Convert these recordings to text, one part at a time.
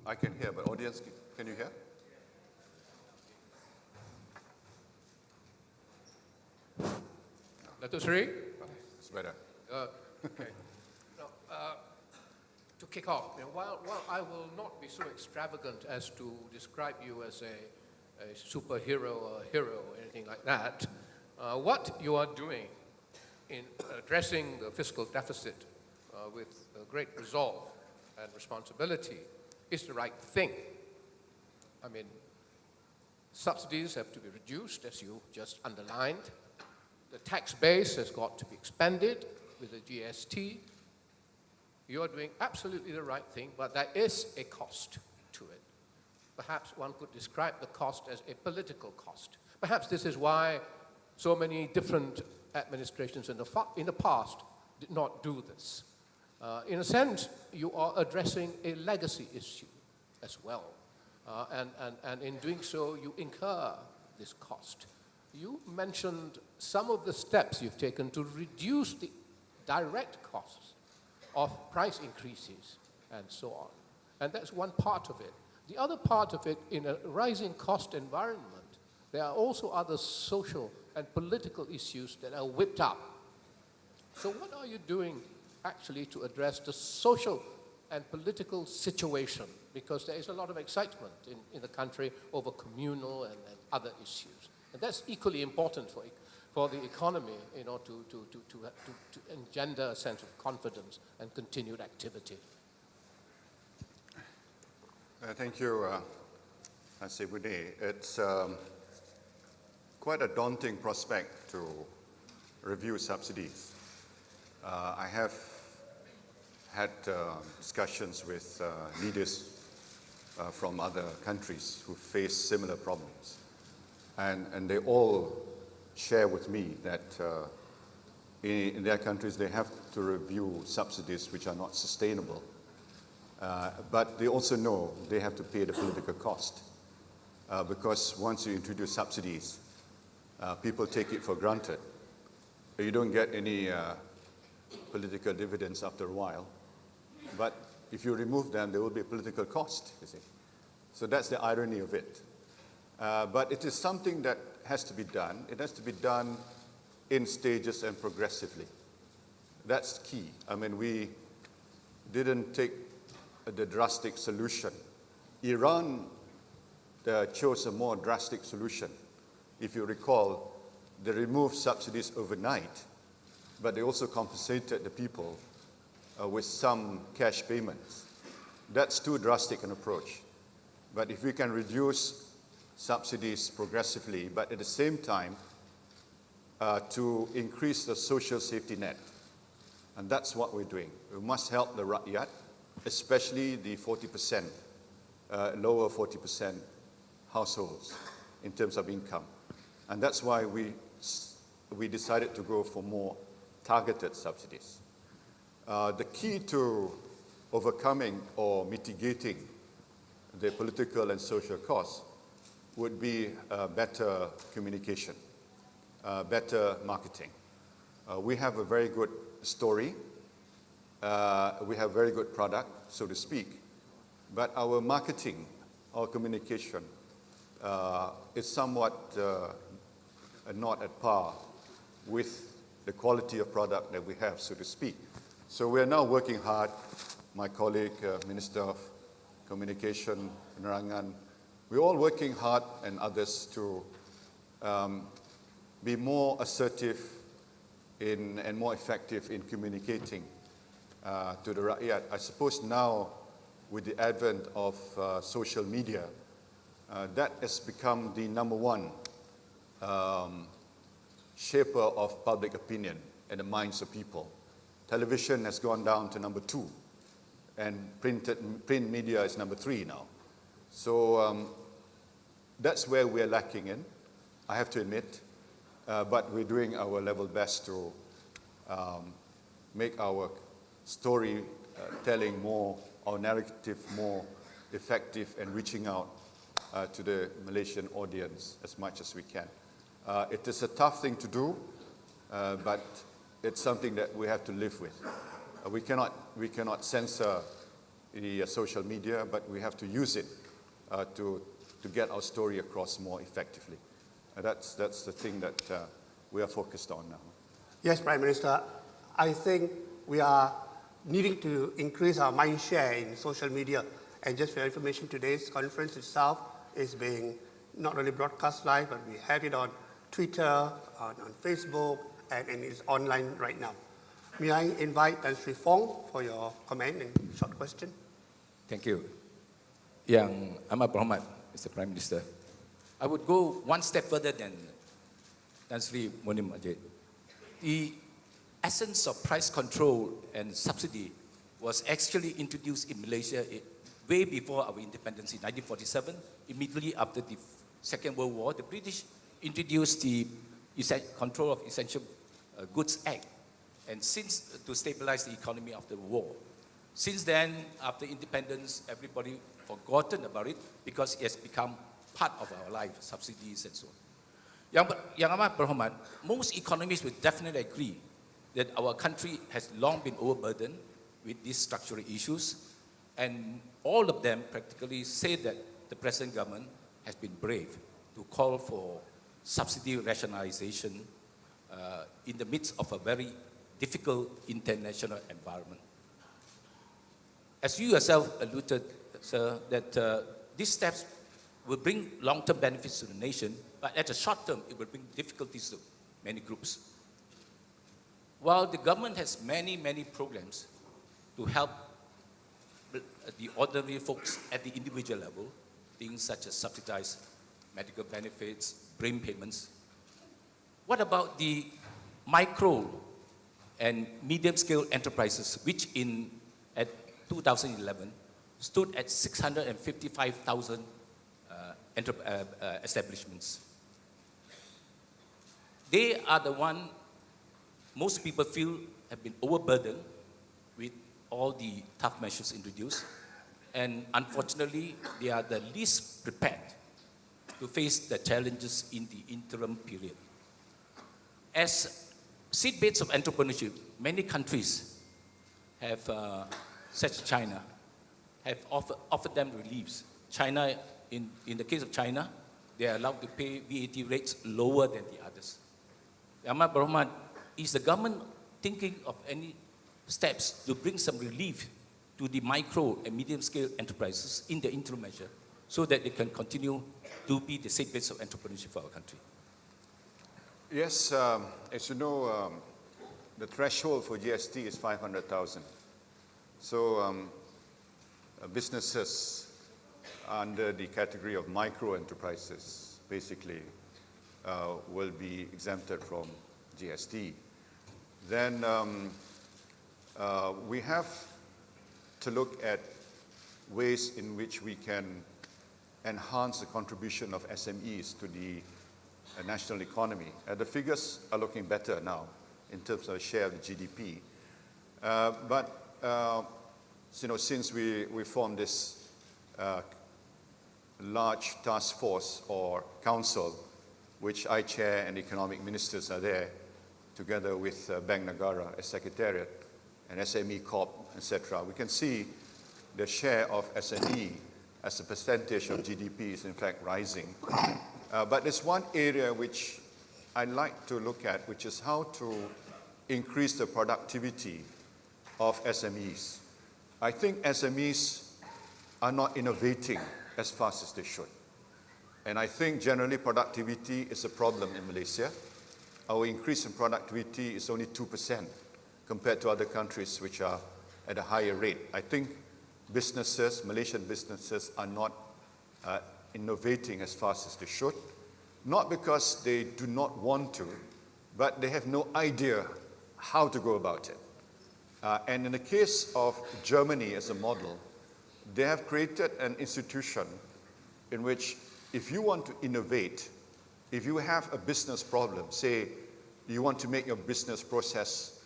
I can hear, but audience, can you hear? Dato' Sri? It's better. Okay. Now, to kick off, while I will not be so extravagant as to describe you as a superhero or a hero or anything like that, what you are doing in addressing the fiscal deficit with great resolve and responsibility is the right thing. I mean, subsidies have to be reduced, as you just underlined. The tax base has got to be expanded with the GST. You're doing absolutely the right thing, but there is a cost to it. Perhaps one could describe the cost as a political cost. Perhaps this is why so many different administrations in the past did not do this. In a sense, you are addressing a legacy issue as well. And in doing so, you incur this cost. You mentioned some of the steps you've taken to reduce the direct costs of price increases and so on. And that's one part of it. The other part of it, in a rising cost environment, there are also other social and political issues that are whipped up. So what are you doing actually to address the social and political situation? Because there is a lot of excitement in the country over communal and other issues. And that's equally important for the economy, to engender a sense of confidence and continued activity. Thank you, Sibudi. It's quite a daunting prospect to review subsidies. I have had discussions with leaders from other countries who face similar problems. And they all share with me that in their countries they have to review subsidies which are not sustainable. But they also know they have to pay the political cost. Because once you introduce subsidies, people take it for granted. You don't get any political dividends after a while. But if you remove them, there will be a political cost, you see. So that's the irony of it. But it is something that has to be done. It has to be done in stages and progressively. That's key. I mean, we didn't take the drastic solution. Iran chose a more drastic solution. If you recall, they removed subsidies overnight, but they also compensated the people with some cash payments. That's too drastic an approach. But if we can reduce subsidies progressively, but at the same time to increase the social safety net. And that's what we're doing. We must help the rakyat, especially the 40%, lower 40% households in terms of income. And that's why we decided to go for more targeted subsidies. The key to overcoming or mitigating the political and social costs would be better communication, better marketing. We have a very good story. We have very good product, so to speak. But our marketing, our communication is somewhat not at par with the quality of product that we have, so to speak. So we are now working hard, my colleague, Minister of Communication, Penerangan, we're all working hard, and others, to be more assertive and more effective in communicating to the rakyat. I suppose now, with the advent of social media, that has become the number one shaper of public opinion in the minds of people. Television has gone down to number 2, and print media is number 3 now. So that's where we're lacking in, I have to admit, but we're doing our level best to make our story telling more, our narrative more effective, and reaching out to the Malaysian audience as much as we can. It is a tough thing to do, but it's something that we have to live with. We cannot censor the social media, but we have to use it to get our story across more effectively. That's the thing that we are focused on now. Yes, Prime Minister. I think we are needing to increase our mind share in social media. And just for your information, today's conference itself is being not only broadcast live, but we have it on Twitter, on Facebook, and it's online right now. May I invite Tan Sri Fong for your comment and short question? Thank you. Yang Amat Berhormat, Mr. Prime Minister. I would go one step further than Tan Sri Monim Ajit. The essence of price control and subsidy was actually introduced in Malaysia way before our independence in 1947. Immediately after the Second World War, the British introduced the Control of Essential Goods Act, and since to stabilize the economy after the war. Since then, after independence, everybody forgotten about it because it has become part of our life, subsidies and so on. Yang Amat Berhormat, most economists will definitely agree that our country has long been overburdened with these structural issues, and all of them practically say that the present government has been brave to call for subsidy rationalization in the midst of a very difficult international environment. As you yourself alluded, sir, that these steps will bring long-term benefits to the nation, but at the short term, it will bring difficulties to many groups. While the government has many, many programs to help the ordinary folks at the individual level, things such as subsidized medical benefits, brain payments, what about the micro and medium-scale enterprises, which at 2011 stood at 655,000 establishments? They are the one most people feel have been overburdened with all the tough measures introduced, and unfortunately, they are the least prepared to face the challenges in the interim period. As seedbeds of entrepreneurship, many countries have, such as China, have offered them reliefs. China, in the case of China, they are allowed to pay VAT rates lower than the others. Amat Berhormat, is the government thinking of any steps to bring some relief to the micro and medium-scale enterprises in the interim measure so that they can continue to be the seedbeds of entrepreneurship for our country? Yes, as you know, the threshold for GST is 500,000. So businesses under the category of micro enterprises basically will be exempted from GST. Then we have to look at ways in which we can enhance the contribution of SMEs to the national economy. The figures are looking better now in terms of the share of the GDP. Since we formed this large task force or council, which I chair and economic ministers are there, together with Bank Negara as Secretariat and SME Corp, etc., we can see the share of SME as a percentage of GDP is in fact rising. But there's one area which I'd like to look at, which is how to increase the productivity of SMEs. I think SMEs are not innovating as fast as they should. And I think generally productivity is a problem in Malaysia. Our increase in productivity is only 2% compared to other countries which are at a higher rate. I think businesses, Malaysian businesses, are not innovating as fast as they should, not because they do not want to, but they have no idea how to go about it. And in the case of Germany as a model, they have created an institution in which if you want to innovate, if you have a business problem, say you want to make your business process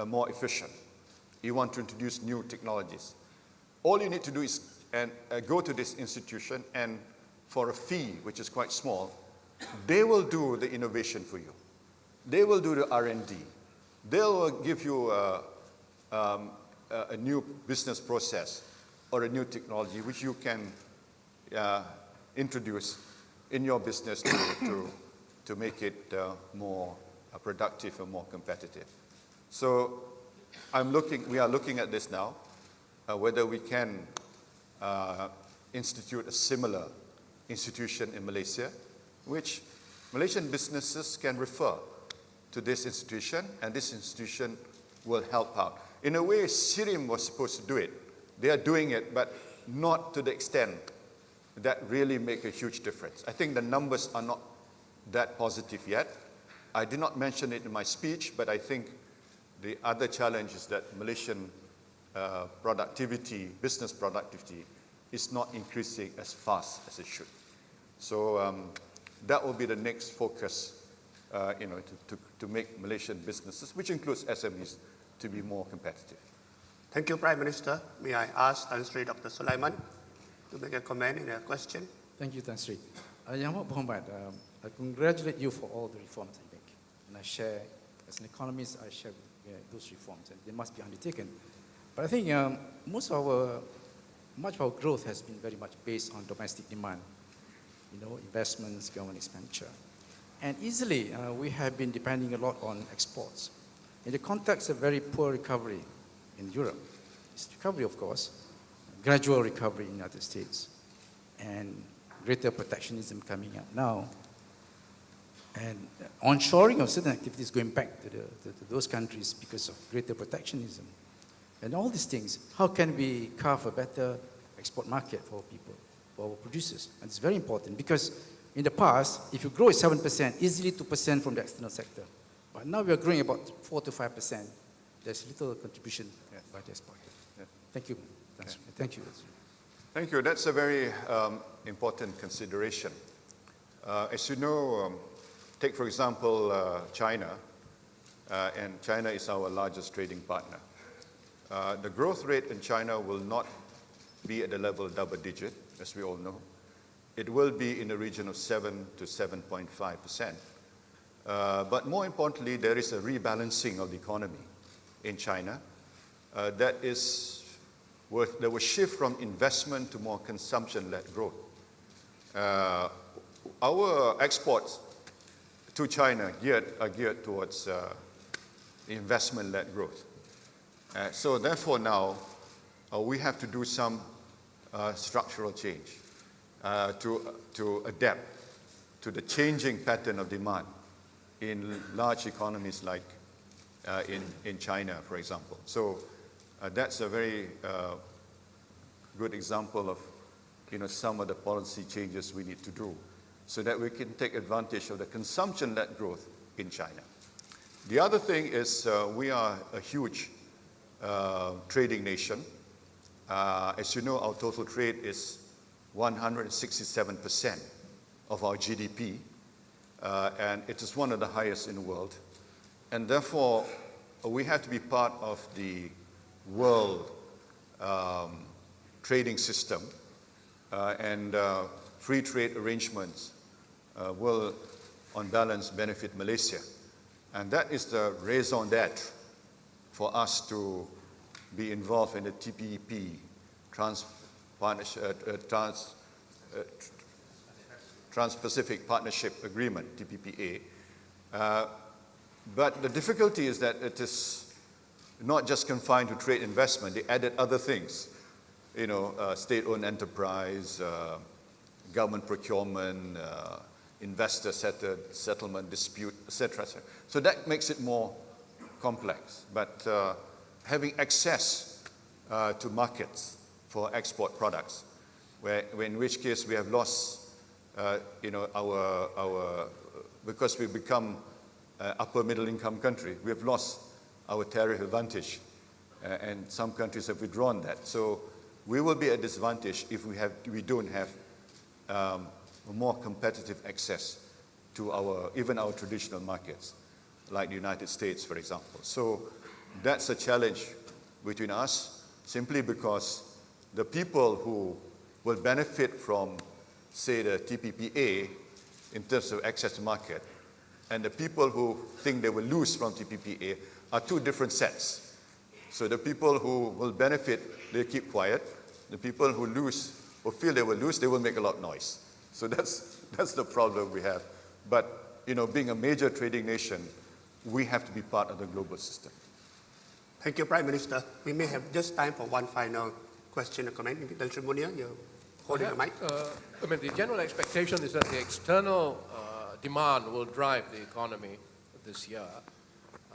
more efficient, you want to introduce new technologies, all you need to do is go to this institution, and for a fee, which is quite small, they will do the innovation for you. They will do the R&D. They will give you a new business process. or a new technology which you can introduce in your business to make it more productive and more competitive. So we are looking at this now, whether we can institute a similar institution in Malaysia, which Malaysian businesses can refer to this institution, and this institution will help out. In a way, Sirim was supposed to do it. They are doing it, but not to the extent that really make a huge difference. I think the numbers are not that positive yet. I did not mention it in my speech, but I think the other challenge is that Malaysian business productivity, is not increasing as fast as it should. So that will be the next focus, to make Malaysian businesses, which includes SMEs, to be more competitive. Thank you, Prime Minister. May I ask Tan Sri Dr. Sulaiman to make a comment in a question? Thank you, Tan Sri. Yang Amat Berhormat, I congratulate you for all the reforms you make. And I share, as an economist, I share those reforms, and they must be undertaken. But I think much of our growth has been very much based on domestic demand, investments, government expenditure. And easily, we have been depending a lot on exports. In the context of very poor recovery in Europe, it's recovery, of course, gradual recovery in the United States, and greater protectionism coming up now, and onshoring of certain activities going back to those countries because of greater protectionism. And all these things, how can we carve a better export market for people, for our producers? And it's very important because in the past, if you grow at 7%, easily 2% from the external sector. But now we are growing about 4 to 5%. There's little contribution by the export. Yeah. Thank you. Okay. Thank you. Thank you. That's a very important consideration. As you know, take for example China, and China is our largest trading partner. The growth rate in China will not be at the level of double digit, as we all know. It will be in the region of 7 to 7.5%. But more importantly, there is a rebalancing of the economy in China that will shift from investment to more consumption-led growth. Our exports to China are geared towards investment-led growth. So therefore now, we have to do some structural change to adapt to the changing pattern of demand in large economies like in China, for example. So that's a very good example of some of the policy changes we need to do so that we can take advantage of the consumption-led growth in China. The other thing is we are a huge trading nation. As you know, our total trade is 167% of our GDP, and it is one of the highest in the world. And therefore, we have to be part of the world trading system, and free trade arrangements will, on balance, benefit Malaysia. And that is the raison d'etre for us to be involved in the TPP, Trans-Pacific Partnership Agreement, TPPA. But the difficulty is that it is not just confined to trade investment. They added other things, state-owned enterprise, government procurement, investor settlement dispute, etc. So that makes it more complex. But having access to markets for export products, in which case we have lost, because we become upper middle income country, we have lost our tariff advantage, and some countries have withdrawn that. So we will be at disadvantage if we don't have more competitive access to even our traditional markets, like the United States, for example. So that's a challenge between us, simply because the people who will benefit from, say, the TPPA in terms of access to market, and the people who think they will lose from TPPA are two different sets. So the people who will benefit, they keep quiet, The people who lose or feel they will lose, they will make a lot of noise. So that's the problem we have. But, being a major trading nation, we have to be part of the global system. Thank you, Prime Minister. We may have just time for one final question or comment. Tan Sri Munia, you're holding the mic. The general expectation is that the external demand will drive the economy this year.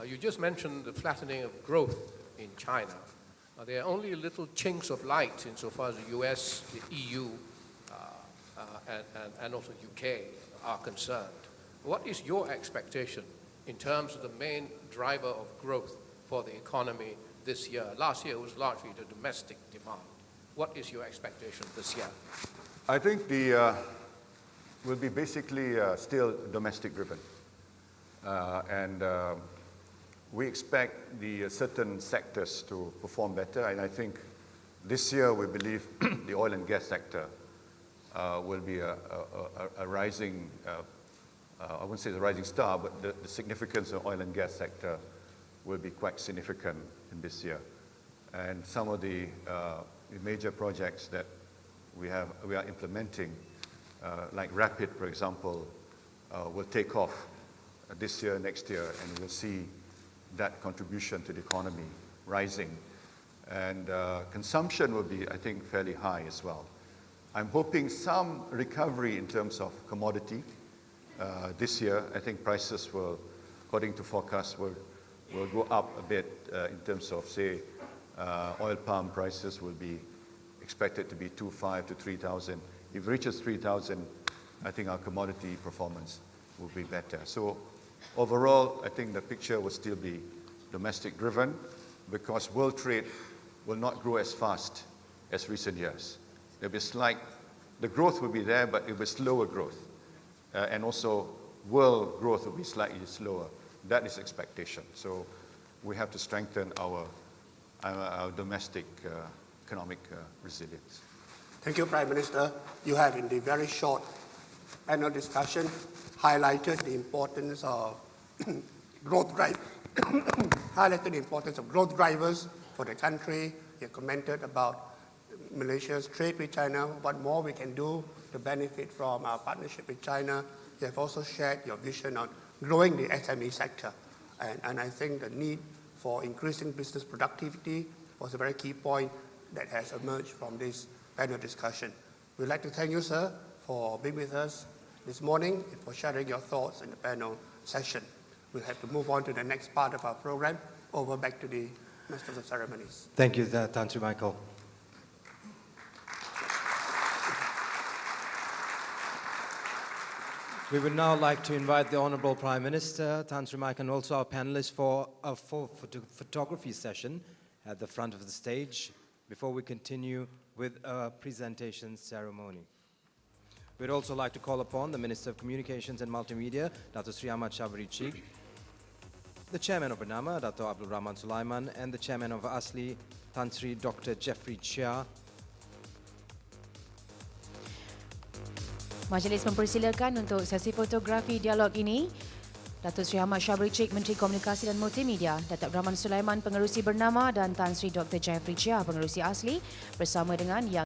You just mentioned the flattening of growth in China. There are only little chinks of light insofar as the US, the EU, and also UK are concerned. What is your expectation in terms of the main driver of growth for the economy this year? Last year it was largely the domestic demand. What is your expectation this year? I think will be basically still domestic driven. And we expect the certain sectors to perform better. And I think this year we believe the oil and gas sector will be a rising, I wouldn't say the rising star, but the significance of oil and gas sector will be quite significant in this year. And some of the major projects that we are implementing, like Rapid, for example, will take off this year, next year, and we'll see that contribution to the economy rising. And consumption will be, I think, fairly high as well. I'm hoping some recovery in terms of commodity this year. I think prices will, according to forecasts, will go up a bit in terms of, say, oil palm prices will be expected to be 2,500 to 3,000. If it reaches 3,000, I think our commodity performance will be better. So overall, I think the picture will still be domestic driven because world trade will not grow as fast as recent years. There'll be the growth will be there, but it will be slower growth. And also world growth will be slightly slower. That is expectation. So we have to strengthen our domestic economic resilience. Thank you, Prime Minister. You have, in the very short panel discussion, highlighted the importance of growth drivers for the country. You commented about Malaysia's trade with China, what more we can do to benefit from our partnership with China. You have also shared your vision on growing the SME sector. And I think the need for increasing business productivity was a very key point that has emerged from this panel discussion. We'd like to thank you, sir, for being with us this morning and for sharing your thoughts in the panel session. We'll have to move on to the next part of our program. Over back to the Masters of Ceremonies. Thank you, Tan Sri Michael. We would now like to invite the Honourable Prime Minister, Tan Sri Michael, and also our panelists for a photography session at the front of the stage before we continue with a presentation ceremony. We'd also like to call upon the Minister of Communications and Multimedia, Dr. Sri Ahmad Shabri Chik, the Chairman of Bernama, Dr. Abdul Rahman Sulaiman, and the Chairman of ASLI, Tan Sri Dr. Jeffrey Chia. Majlis mempersilakan untuk sesi fotografi dialog ini Datuk Sri Ahmad Shabri Chik, Menteri Komunikasi dan Multimedia, Datuk Rahman Sulaiman, Pengerusi Bernama, dan Tan Sri Dr. Jeffrey Chia, Pengerusi ASLI, bersama dengan yang